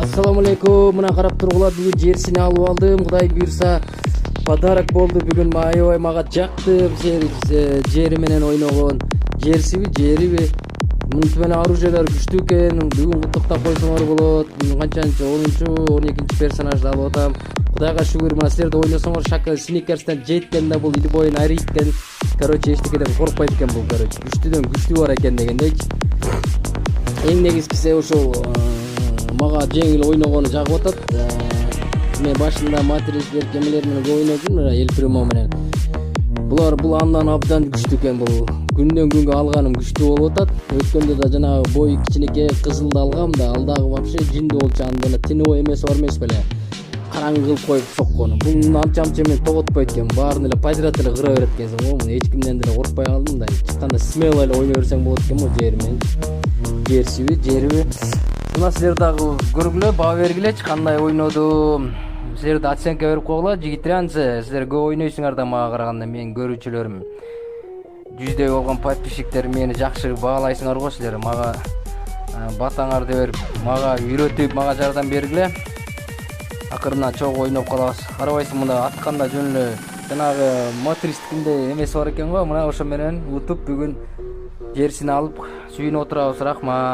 Ассаламу алейкум. Мына карап тургула бүгүн жерсини алып алдым. Кудай буйрса подарок болду. Бүгүн аябай мага жакты. Жери менен ойногон. Жериби? Мунту менен оружиялар күчтүү экен. Бүгүн куттуктап койсоңор болот. Канчанчы 10-12 персонажды алып атам. Кудайга шүгүр, мына силер да ойносоңор шакал Сникерстен жеткен да бул Идибойн Арийден. Короче, эчтекеден коркпойт экен бул, короче. Күчтүүдөн күчтүү бар экен дегендейчи. Эң негизгиси ошол мага жеңил ойногону жагып атат. Мен башында матрицлер кемелер менен ойнодум, Эл Примо менен. Бул андан абдан күчтүү экен бул. Күндөн күнгө алганым күчтүү болуп атат. Өткөндө да жанагы бой кичинекей кызылды алгам да, алдагы вообще жинди болчу, анда тинөө эмес бар эмес беле. Караңгы кылып коюп соккону. Бул анча мен тоготпойт экен. Баарын эле подряд эле кыра берет экенсиң. Муну эч кимден деле коркпой калдым да. Чыкканда смело эле ойной берсең болот экен бу жери менен. Жериби? Мына силер дагы көргүлө, баа бергилечи кандай ойнодум. Силер да оценка берип койгула, жигиттеринчи. Силер көп ойнойсуңар да мага караганда, менин көрүүчүлөрүм. 100дөй болгон подписчиктер мени жакшы баалайсыңар го силер. Мага батаңарды берип, мага үйрөтүп, мага жардам бергиле. Акырына чогуу ойноп калабыз. Карабайсың, мында атканда жөн эле жанагы матристикинде эмеси бар экен го. Мына ошо менен утуп бүгүн жерсини алып сүйүнүп отурабыз. Рахмат.